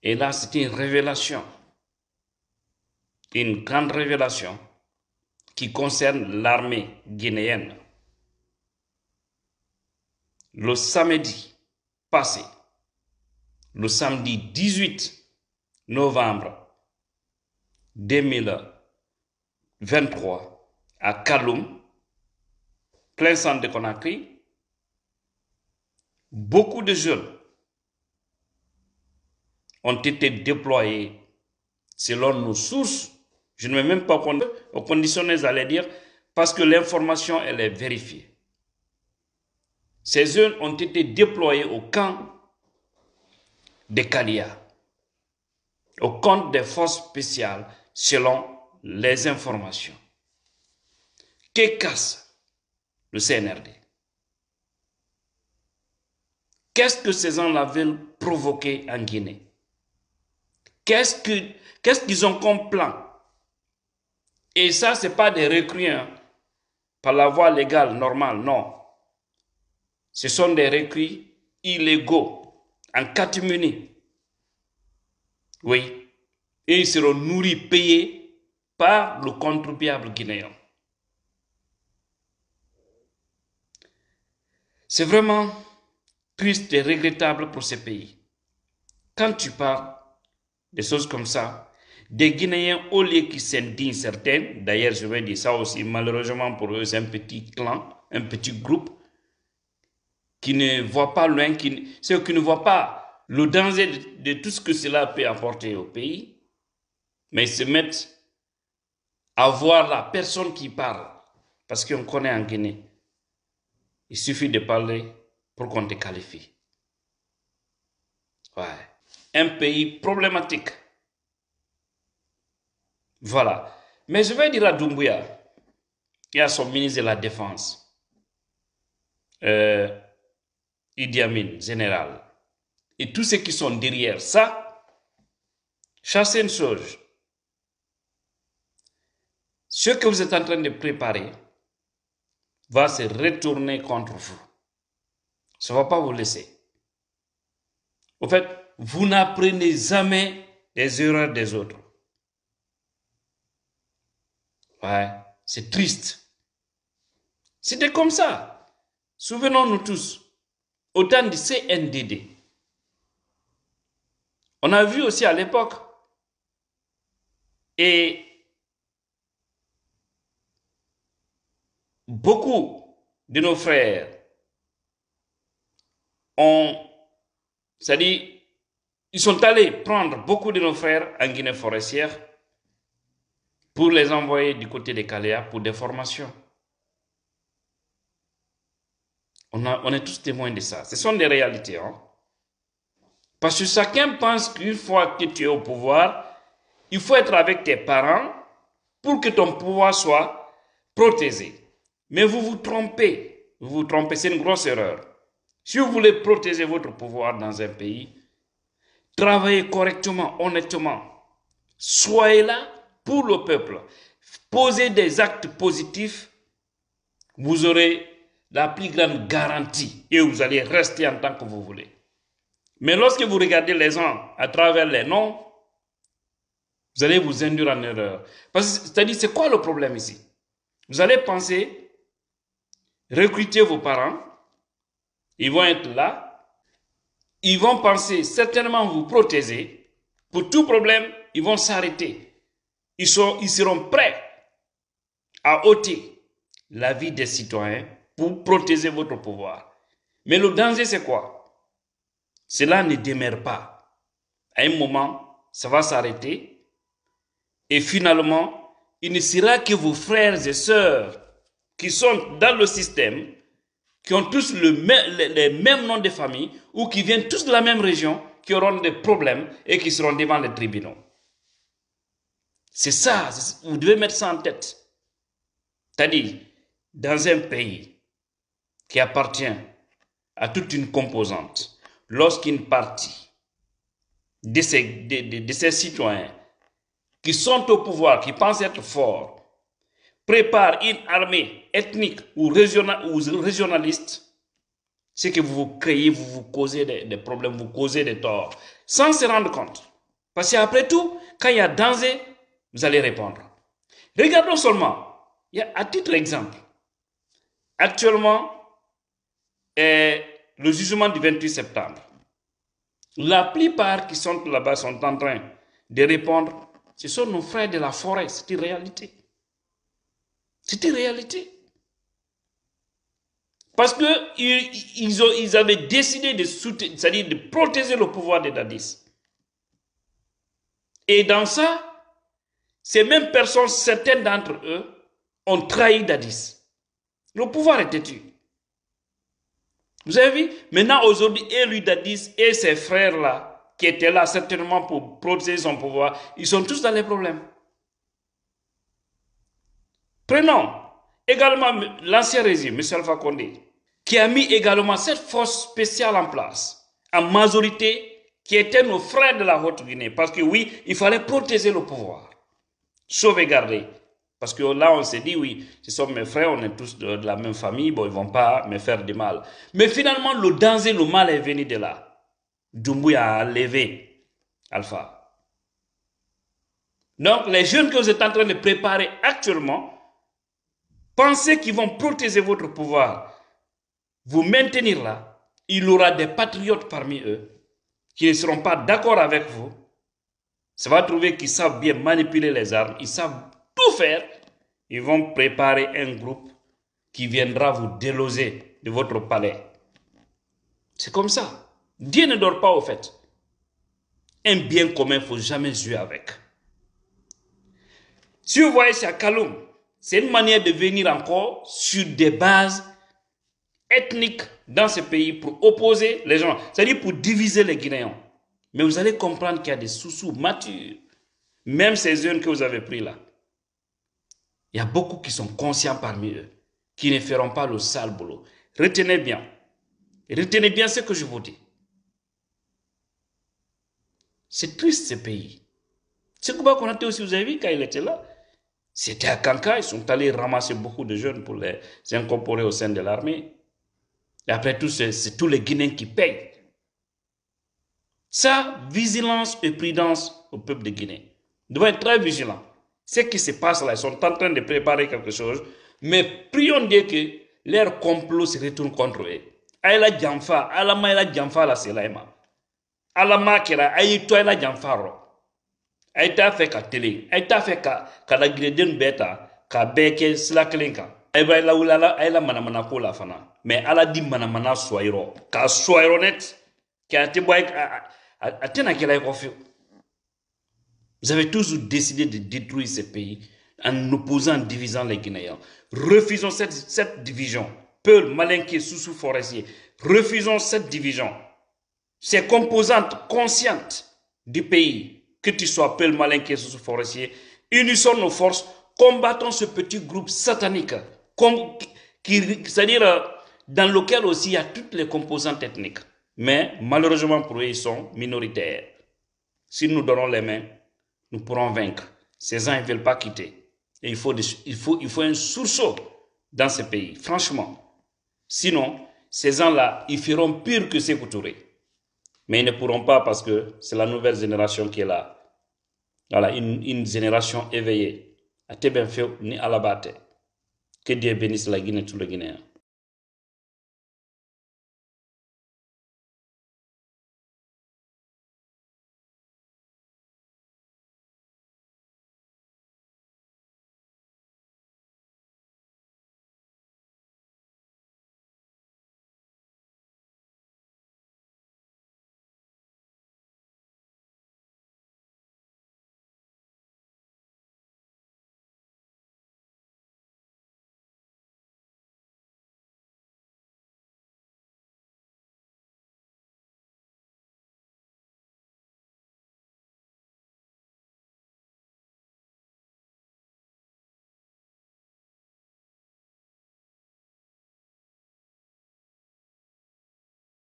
Et là, c'était une révélation, une grande révélation qui concerne l'armée guinéenne. Le samedi passé, le samedi 18 novembre 2023, à Kaloum, plein centre de Conakry, beaucoup de jeunes ont été déployés selon nos sources. Je ne mets même pas au conditionnel, j'allais dire, parce que l'information, elle est vérifiée. Ces jeunes ont été déployés au camp de Kalia, au camp des forces spéciales, selon les informations. Que casse le CNRD? Qu'est-ce que ces gens-là veulent provoquer en Guinée? Qu'est-ce qu'ils ont comme plan? Et ça, ce n'est pas des recrues par la voie légale, normale, non. Ce sont des recrues illégaux, en catimini. Oui. Et ils seront nourris, payés par le contribuable guinéen. C'est vraiment triste et regrettable pour ces pays. Quand tu parles des choses comme ça, des Guinéens, au lieu qui s'indignent certains, d'ailleurs je vais dire ça aussi, malheureusement pour eux, c'est un petit clan, un petit groupe, qui ne voit pas loin, ceux qui ne voient pas le danger de tout ce que cela peut apporter au pays, mais ils se mettent à voir la personne qui parle, parce qu'on connaît en Guinée. Il suffit de parler pour qu'on te qualifie. Ouais. Un pays problématique. Voilà. Mais je vais dire à Doumbouya et à son ministre de la Défense, Idi Amin, général, et tous ceux qui sont derrière ça, chassez une chose. Ce que vous êtes en train de préparer va se retourner contre vous. Ça ne va pas vous laisser. En fait, vous n'apprenez jamais des erreurs des autres. Ouais, c'est triste. C'était comme ça. Souvenons-nous tous, au temps du CNDD. On a vu aussi à l'époque, et beaucoup de nos frères c'est-à-dire, ils sont allés prendre beaucoup de nos frères en Guinée forestière pour les envoyer du côté de Caléa pour des formations. On est tous témoins de ça. Ce sont des réalités. Hein? Parce que chacun pense qu'une fois que tu es au pouvoir, il faut être avec tes parents pour que ton pouvoir soit protégé. Mais vous vous trompez. Vous vous trompez, c'est une grosse erreur. Si vous voulez protéger votre pouvoir dans un pays, travaillez correctement, honnêtement. Soyez là pour le peuple. Posez des actes positifs. Vous aurez la plus grande garantie et vous allez rester en tant que vous voulez. Mais lorsque vous regardez les gens à travers les noms, vous allez vous induire en erreur. C'est-à-dire, c'est quoi le problème ici? Vous allez penser, recruter vos parents, ils vont être là, ils vont penser certainement vous protéger. Pour tout problème, ils vont s'arrêter. Ils seront prêts à ôter la vie des citoyens pour protéger votre pouvoir. Mais le danger, c'est quoi? Cela ne demeure pas. À un moment, ça va s'arrêter. Et finalement, il ne sera que vos frères et sœurs qui sont dans le système, qui ont tous les mêmes noms de famille ou qui viennent tous de la même région, qui auront des problèmes et qui seront devant les tribunaux. C'est ça, vous devez mettre ça en tête. C'est-à-dire, dans un pays qui appartient à toute une composante, lorsqu'une partie de ces citoyens qui sont au pouvoir, qui pensent être forts, prépare une armée ethnique ou régionaliste, c'est que vous vous créez, vous vous causez des problèmes, vous causez des torts, sans se rendre compte. Parce qu'après tout, quand il y a danger, vous allez répondre. Regardons seulement, à titre d'exemple, actuellement, le jugement du 28 septembre. La plupart qui sont là-bas sont en train de répondre. Ce sont nos frères de la forêt. C'est une réalité. C'est une réalité. Parce qu'ils avaient décidé de soutenir, c'est-à-dire de protéger le pouvoir de Dadis. Et dans ça, ces mêmes personnes, certaines d'entre eux, ont trahi Dadis. Le pouvoir était tué. Vous avez vu? Maintenant, aujourd'hui, et lui, Dadis, et ses frères-là, qui étaient là certainement pour protéger son pouvoir, ils sont tous dans les problèmes. Prenons également l'ancien régime, M. Alpha Condé, qui a mis également cette force spéciale en place, en majorité, qui étaient nos frères de la Haute-Guinée. Parce que oui, il fallait protéger le pouvoir, sauvegarder. Parce que là, on s'est dit, oui, ce sont mes frères, on est tous de la même famille, bon, ils ne vont pas me faire du mal. Mais finalement, le danger, le mal est venu de là. Doumbouya a levé Alpha. Donc, les jeunes que vous êtes en train de préparer actuellement, pensez qu'ils vont protéger votre pouvoir, vous maintenir là. Il y aura des patriotes parmi eux qui ne seront pas d'accord avec vous. Ça va trouver qu'ils savent bien manipuler les armes, ils savent tout faire. Ils vont préparer un groupe qui viendra vous déloger de votre palais. C'est comme ça. Dieu ne dort pas au fait. Un bien commun, il ne faut jamais jouer avec. Si vous voyez, c'est à Kaloum. C'est une manière de venir encore sur des bases ethniques dans ce pays pour opposer les gens. C'est-à-dire pour diviser les Guinéens. Mais vous allez comprendre qu'il y a des sous-sous matures. Même ces jeunes que vous avez pris là. Il y a beaucoup qui sont conscients parmi eux, qui ne feront pas le sale boulot. Retenez bien. Retenez bien ce que je vous dis. C'est triste ce pays. C'est Kouba Konaté aussi, vous avez vu, quand il était là. C'était à Kanka, ils sont allés ramasser beaucoup de jeunes pour les incorporer au sein de l'armée. Et après tout, c'est tous les Guinéens qui payent. Ça, vigilance et prudence au peuple de Guinée. Nous devons être très vigilants. Ce qui se passe là, ils sont en train de préparer quelque chose, mais prions Dieu que leur complot se retourne contre eux. Aïla Djamfa, Alama Ela Djamfa la Selaima. Alama Kera, Aïtoa la Djamfaro. Aïta fait qu'à télé, Aïta fait qu'à la Grédien Beta, qu'à Beke Slaklenka. Aïba la Oulala, Aïla Manamana Kola Fana. Mais Ala dit Manamana Soiro, qu'à Soironet, qu'à Teboy, à Tenakela Kofi. Vous avez toujours décidé de détruire ce pays en opposant, en divisant les Guinéens. Refusons cette division. Peul, Malinké, Soussou, Forestier. Refusons cette division. Ces composantes conscientes du pays, que tu sois Peul, Malinké, Soussou, Forestier, unissons nos forces, combattons ce petit groupe satanique, c'est-à-dire dans lequel aussi il y a toutes les composantes ethniques. Mais malheureusement pour eux, ils sont minoritaires. Si nous donnons les mains, nous pourrons vaincre. Ces gens ne veulent pas quitter. Et il faut un sursaut dans ce pays, franchement. Sinon, ces gens-là, ils feront pire que ces Touré. Mais ils ne pourront pas parce que c'est la nouvelle génération qui est là. Voilà, une génération éveillée. À Tébénfeu ni à la bâte. Que Dieu bénisse la Guinée, tous les Guinéens.